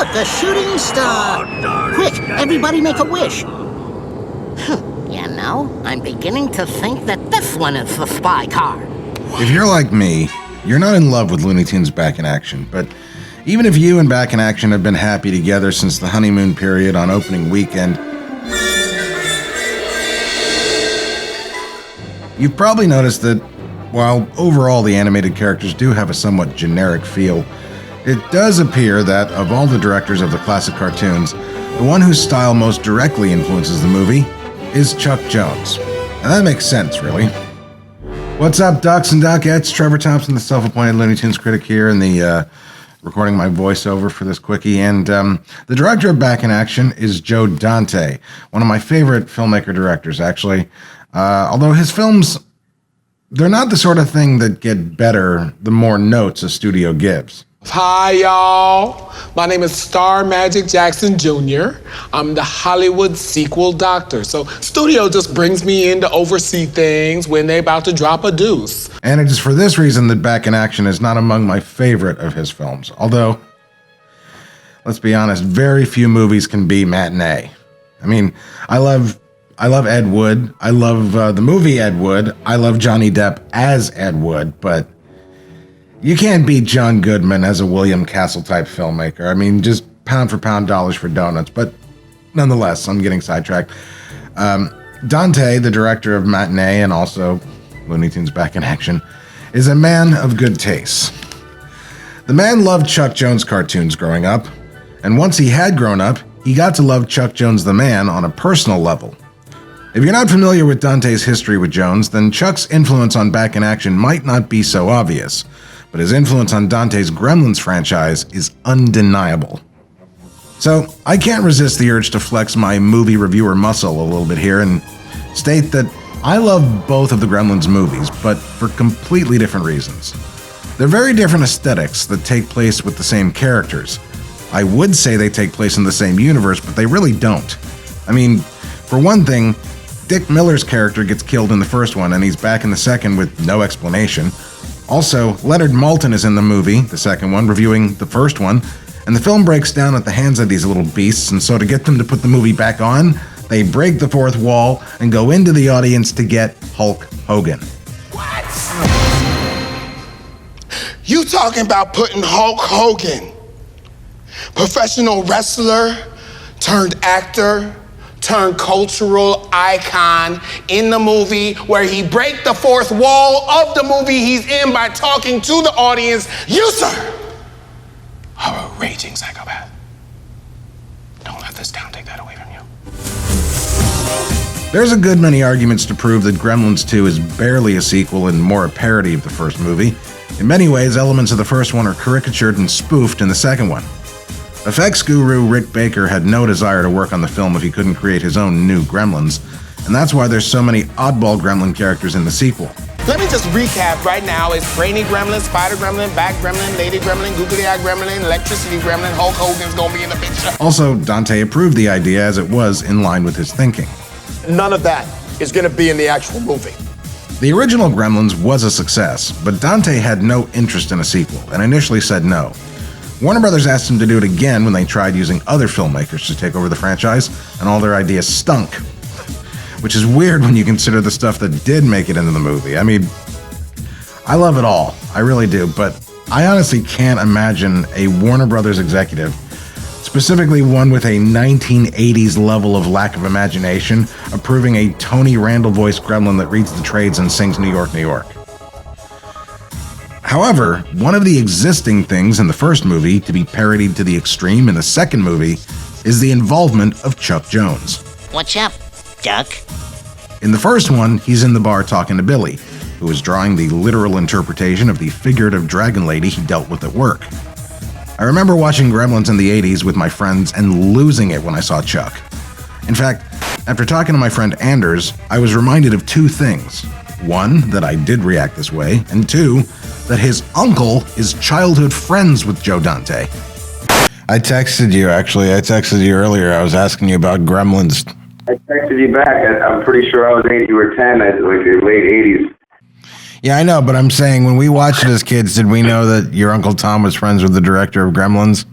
up the shooting star. Quick, everybody make a wish. You know, I'm beginning to think that this one is the spy car. If you're like me, you're not in love with Looney Tunes Back in Action, but even if you and Back in Action have been happy together since the honeymoon period on opening weekend, you've probably noticed that while overall the animated characters do have a somewhat generic feel, it does appear that of all the directors of the classic cartoons, the one whose style most directly influences the movie is Chuck Jones. And that makes sense, really. What's up, Ducks and Duckettes? Trevor Thompson, the self-appointed Looney Tunes critic here, and the recording my voiceover for this quickie. And the director of Back in Action is Joe Dante, one of my favorite filmmaker directors, actually. Although his films, they're not the sort of thing that get better the more notes a studio gives. Hi, y'all. My name is Star Magic Jackson Jr. I'm the Hollywood sequel doctor. So studio just brings me in to oversee things when they're about to drop a deuce. And it is for this reason that Back in Action is not among my favorite of his films. Although, let's be honest, very few movies can be matinee. I mean, I love Ed Wood. I love the movie Ed Wood. I love Johnny Depp as Ed Wood, but you can't beat John Goodman as a William Castle-type filmmaker. I mean, just pound for pound, dollars for donuts. But nonetheless, I'm getting sidetracked. Dante, the director of Matinee and also Looney Tunes Back in Action, is a man of good taste. The man loved Chuck Jones cartoons growing up, and once he had grown up, he got to love Chuck Jones the man on a personal level. If you're not familiar with Dante's history with Jones, then Chuck's influence on Back in Action might not be so obvious, but his influence on Dante's Gremlins franchise is undeniable. So, I can't resist the urge to flex my movie reviewer muscle a little bit here and state that I love both of the Gremlins movies, but for completely different reasons. They're very different aesthetics that take place with the same characters. I would say they take place in the same universe, but they really don't. I mean, for one thing, Dick Miller's character gets killed in the first one, and he's back in the second with no explanation. Also, Leonard Maltin is in the movie, the second one, reviewing the first one, and the film breaks down at the hands of these little beasts, and so to get them to put the movie back on, they break the fourth wall and go into the audience to get Hulk Hogan. What? You talking about putting Hulk Hogan, professional wrestler turned actor, turned cultural icon, in the movie where he break the fourth wall of the movie he's in by talking to the audience. You, sir, are a raging psychopath. Don't let this town take that away from you. There's a good many arguments to prove that Gremlins 2 is barely a sequel and more a parody of the first movie. In many ways, elements of the first one are caricatured and spoofed in the second one. Effects guru Rick Baker had no desire to work on the film if he couldn't create his own new Gremlins, and that's why there's so many oddball Gremlin characters in the sequel. Let me just recap right now. It's Brainy Gremlin, Spider Gremlin, Back Gremlin, Lady Gremlin, Googly Eye Gremlin, Electricity Gremlin, Hulk Hogan's gonna be in the picture. Also, Dante approved the idea as it was in line with his thinking. None of that is gonna be in the actual movie. The original Gremlins was a success, but Dante had no interest in a sequel and initially said no. Warner Brothers asked him to do it again when they tried using other filmmakers to take over the franchise, and all their ideas stunk. Which is weird when you consider the stuff that did make it into the movie. I mean, I love it all, I really do, but I honestly can't imagine a Warner Brothers executive, specifically one with a 1980s level of lack of imagination, approving a Tony Randall voiced gremlin that reads the trades and sings New York, New York. However, one of the existing things in the first movie to be parodied to the extreme in the second movie is the involvement of Chuck Jones. What's up, Duck? In the first one, he's in the bar talking to Billy, who is drawing the literal interpretation of the figurative dragon lady he dealt with at work. I remember watching Gremlins in the 80s with my friends and losing it when I saw Chuck. In fact, after talking to my friend Anders, I was reminded of two things. One, that I did react this way, and two, that his uncle is childhood friends with Joe Dante. I texted you earlier. I was asking you about Gremlins. I texted you back. I'm pretty sure I was 8, you were 10, like the late 80s. Yeah, I know, but I'm saying when we watched it as kids, did we know that your Uncle Tom was friends with the director of Gremlins?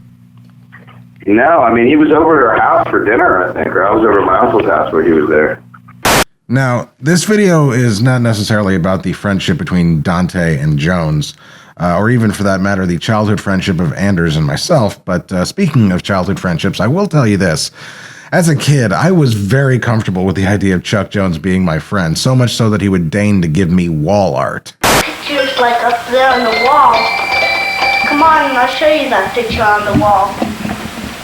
No, I mean, he was over at our house for dinner, I think, or I was over at my uncle's house where he was there. Now, this video is not necessarily about the friendship between Dante and Jones, or even for that matter, the childhood friendship of Anders and myself. But speaking of childhood friendships, I will tell you this. As a kid, I was very comfortable with the idea of Chuck Jones being my friend, so much so that he would deign to give me wall art. Picture's like up there on the wall. Come on, I'll show you that picture on the wall,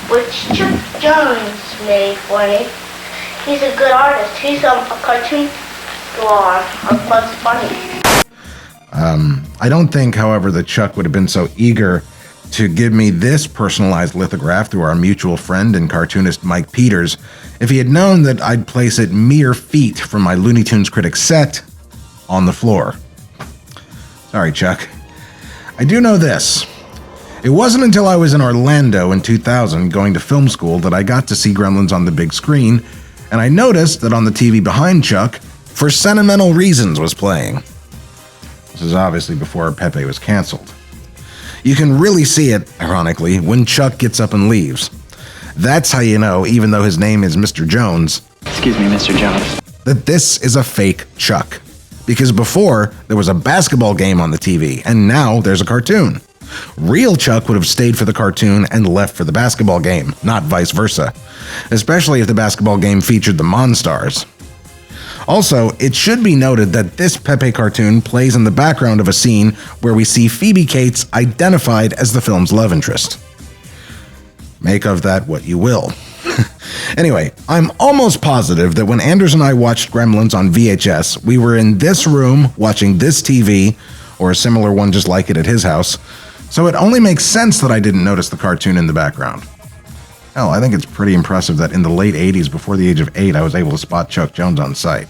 which Chuck Jones made for me. He's a good artist. He's a cartoon drawer of Bugs Bunny. I don't think, however, that Chuck would have been so eager to give me this personalized lithograph through our mutual friend and cartoonist Mike Peters if he had known that I'd place it mere feet from my Looney Tunes critic set on the floor. Sorry, Chuck. I do know this. It wasn't until I was in Orlando in 2000 going to film school that I got to see Gremlins on the big screen, and I noticed that on the TV behind Chuck, For Scent-imental Reasons was playing. This is obviously before Pepe was canceled. You can really see it, ironically, when Chuck gets up and leaves. That's how you know, even though his name is Mr. Jones, Excuse me, Mr. Jones. that this is a fake Chuck. Because before, there was a basketball game on the TV, and now there's a cartoon. Real Chuck would have stayed for the cartoon and left for the basketball game, not vice versa. Especially if the basketball game featured the Monstars. Also, it should be noted that this Pepe cartoon plays in the background of a scene where we see Phoebe Cates identified as the film's love interest. Make of that what you will. Anyway, I'm almost positive that when Anders and I watched Gremlins on VHS, we were in this room watching this TV, or a similar one just like it at his house, so it only makes sense that I didn't notice the cartoon in the background. Hell, I think it's pretty impressive that in the late 80s, before the age of 8, I was able to spot Chuck Jones on sight.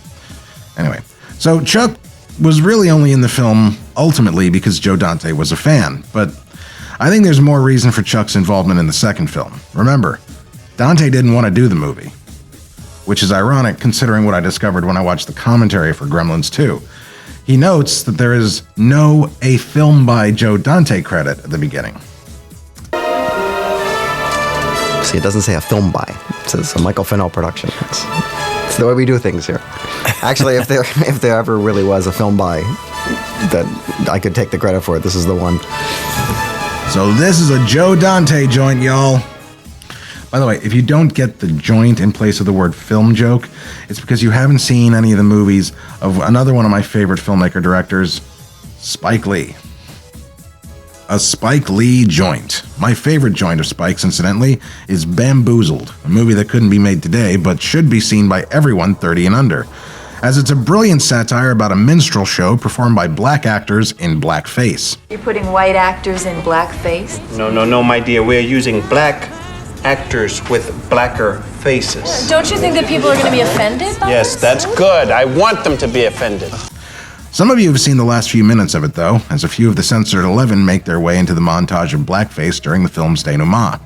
Anyway, so Chuck was really only in the film ultimately because Joe Dante was a fan, but I think there's more reason for Chuck's involvement in the second film. Remember, Dante didn't want to do the movie, which is ironic considering what I discovered when I watched the commentary for Gremlins 2. He notes that there is no "a film by Joe Dante" credit at the beginning. See, it doesn't say a film by. It says a Michael Fennell production. It's the way we do things here. Actually, if there ever really was a film by that I could take the credit for it, this is the one. So this is a Joe Dante joint, y'all. By the way, if you don't get the joint in place of the word film joke, it's because you haven't seen any of the movies of another one of my favorite filmmaker directors, Spike Lee. A Spike Lee joint. My favorite joint of Spike's, incidentally, is Bamboozled, a movie that couldn't be made today, but should be seen by everyone 30 and under, as it's a brilliant satire about a minstrel show performed by black actors in blackface. You're putting white actors in blackface? No, my dear. We're using black actors with blacker faces. Don't you think that people are going to be offended by Yes, this? that's good. I want them to be offended. Some of you have seen the last few minutes of it, though, as a few of the censored 11 make their way into the montage of blackface during the film's denouement.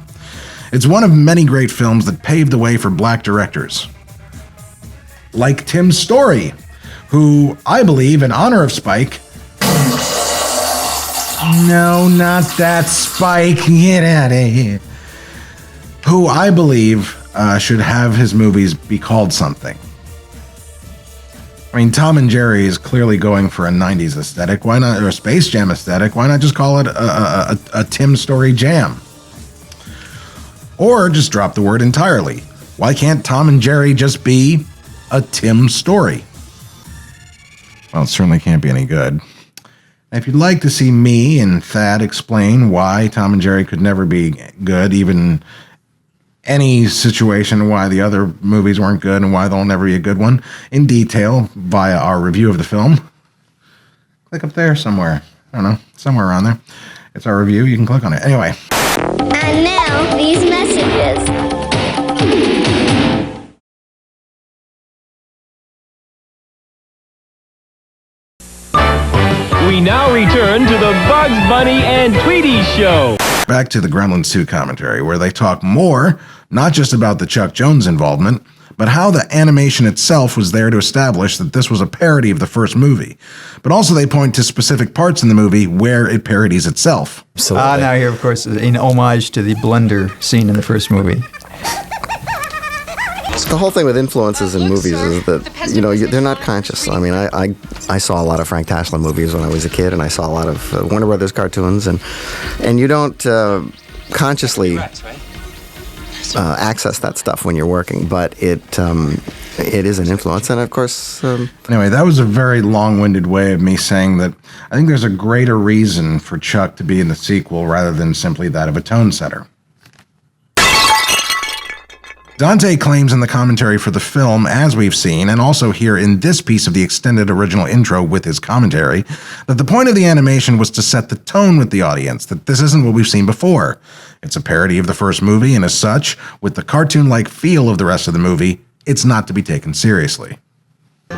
It's one of many great films that paved the way for black directors. Like Tim Story, who, I believe, in honor of Spike... No, not that Spike. Get out of here. Who I believe should have his movies be called something. I mean, Tom and Jerry is clearly going for a 90s aesthetic. Why not, or a Space Jam aesthetic? Why not just call it a Tim Story Jam? Or just drop the word entirely. Why can't Tom and Jerry just be a Tim Story? Well, it certainly can't be any good. If you'd like to see me and Thad explain why Tom and Jerry could never be good, even any situation why the other movies weren't good and why they'll never be a good one in detail via our review of the film, click up there somewhere. I don't know, somewhere around there. It's our review. You can click on it. Anyway. And now, these messages. We now return to the Bugs Bunny and Tweety Show. Back to the Gremlins 2 commentary, where they talk more, not just about the Chuck Jones involvement, but how the animation itself was there to establish that this was a parody of the first movie. But also they point to specific parts in the movie where it parodies itself. Now here, of course, in homage to the blender scene in the first movie. The whole thing with influences in movies is that, they're not conscious. I mean, I saw a lot of Frank Tashlin movies when I was a kid, and I saw a lot of Warner Brothers cartoons, and you don't consciously access that stuff when you're working, but it is an influence, and of course... Anyway, that was a very long-winded way of me saying that I think there's a greater reason for Chuck to be in the sequel rather than simply that of a tone setter. Dante claims in the commentary for the film, as we've seen, and also here in this piece of the extended original intro with his commentary, that the point of the animation was to set the tone with the audience, that this isn't what we've seen before. It's a parody of the first movie, and as such, with the cartoon-like feel of the rest of the movie, it's not to be taken seriously.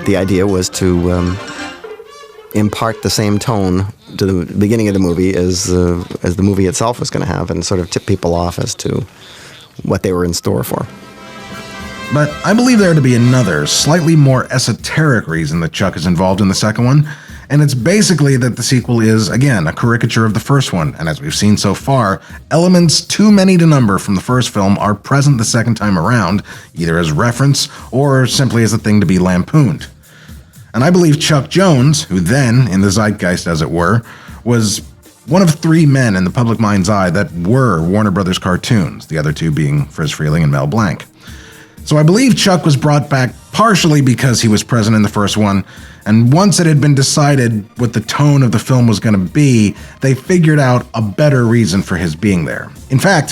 The idea was to impart the same tone to the beginning of the movie as the movie itself was going to have, and sort of tip people off as to what they were in store for. But I believe there to be another, slightly more esoteric reason that Chuck is involved in the second one, and it's basically that the sequel is, again, a caricature of the first one, and as we've seen so far, elements too many to number from the first film are present the second time around, either as reference or simply as a thing to be lampooned. And I believe Chuck Jones, who then, in the zeitgeist as it were, was one of three men in the public mind's eye that were Warner Brothers cartoons, the other two being Friz Freleng and Mel Blanc. So I believe Chuck was brought back partially because he was present in the first one, and once it had been decided what the tone of the film was going to be, they figured out a better reason for his being there. In fact,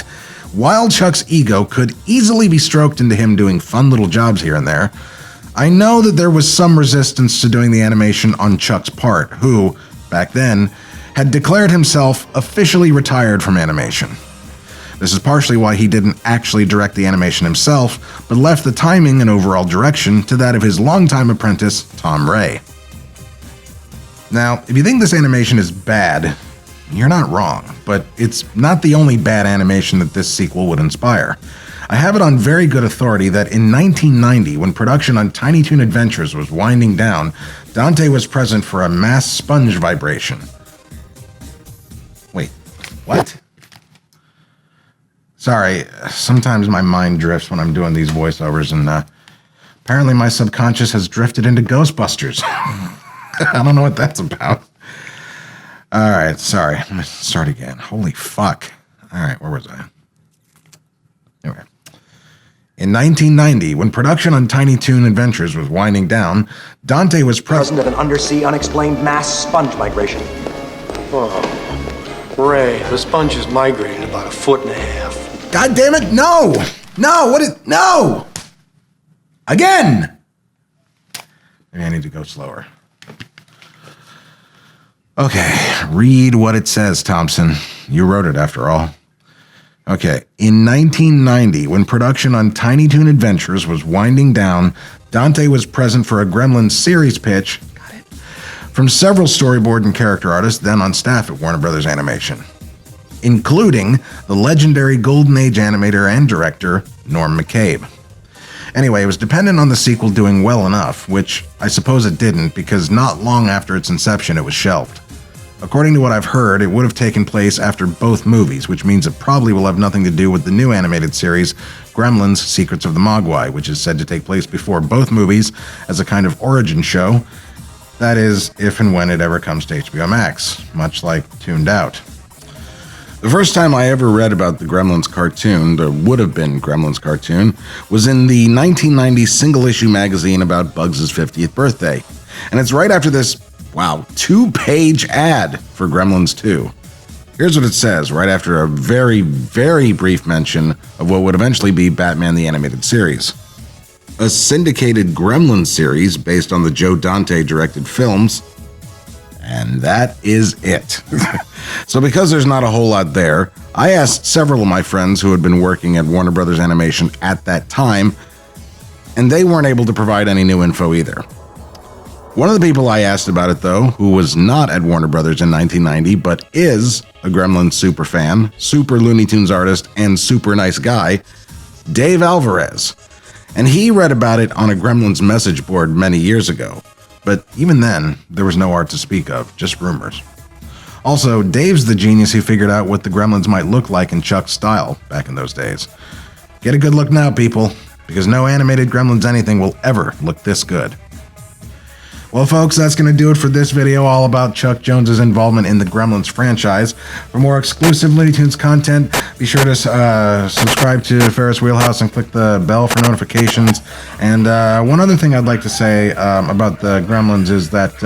while Chuck's ego could easily be stroked into him doing fun little jobs here and there, I know that there was some resistance to doing the animation on Chuck's part, who, back then, had declared himself officially retired from animation. This is partially why he didn't actually direct the animation himself, but left the timing and overall direction to that of his longtime apprentice, Tom Ray. Now, if you think this animation is bad, you're not wrong, but it's not the only bad animation that this sequel would inspire. I have it on very good authority that in 1990, when production on Tiny Toon Adventures was winding down, Dante was present for a mass sponge vibration. Wait, what? Sorry, sometimes my mind drifts when I'm doing these voiceovers, and apparently my subconscious has drifted into Ghostbusters. I don't know what that's about. All right, sorry. I'm going to start again. Holy fuck. All right, where was I? Anyway. In 1990, when production on Tiny Toon Adventures was winding down, Dante was present of an undersea unexplained mass sponge migration. Oh, Ray, the sponge is migrating about 1.5 feet. God damn it, no! No! Again! Maybe I need to go slower. Okay, read what it says, Thompson. You wrote it after all. Okay, in 1990, when production on Tiny Toon Adventures was winding down, Dante was present for a Gremlins series pitch from several storyboard and character artists then on staff at Warner Brothers Animation, including the legendary Golden Age animator and director, Norm McCabe. Anyway, it was dependent on the sequel doing well enough, which I suppose it didn't, because not long after its inception it was shelved. According to what I've heard, it would have taken place after both movies, which means it probably will have nothing to do with the new animated series, Gremlins: Secrets of the Mogwai, which is said to take place before both movies as a kind of origin show. That is, if and when it ever comes to HBO Max, much like Tuned Out. The first time I ever read about the Gremlins cartoon, the would-have-been Gremlins cartoon, was in the 1990 single-issue magazine about Bugs' 50th birthday. And it's right after this, 2-page ad for Gremlins 2. Here's what it says, right after a very, very brief mention of what would eventually be Batman the Animated Series. A syndicated Gremlins series based on the Joe Dante directed films. And that is it. So because there's not a whole lot there, I asked several of my friends who had been working at Warner Brothers Animation at that time, and they weren't able to provide any new info either. One of the people I asked about it, though, who was not at Warner Brothers in 1990, but is a Gremlins super fan, super Looney Tunes artist, and super nice guy, Dave Alvarez. And he read about it on a Gremlins message board many years ago. But even then, there was no art to speak of, just rumors. Also, Dave's the genius who figured out what the Gremlins might look like in Chuck's style back in those days. Get a good look now, people, because no animated Gremlins anything will ever look this good. Well, folks, that's going to do it for this video all about Chuck Jones's involvement in the Gremlins franchise. For more exclusive Looney Tunes content, be sure to subscribe to Ferris Wheelhouse and click the bell for notifications. And one other thing I'd like to say about the Gremlins is that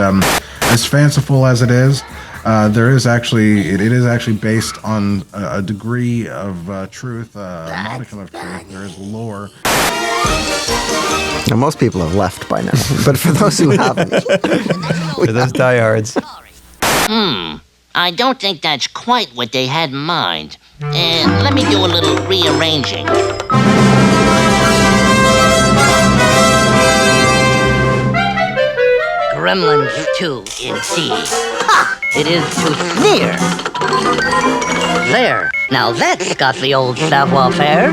as fanciful as it is, it is actually based on a degree of truth, a modicum of truth. There is lore. Now, most people have left by now, but for those who haven't, for those diehards. I don't think that's quite what they had in mind. Let me do a little rearranging. Gremlins 2 in C. Ha! It is to sneer. There. Now that's got the old savoir-faire.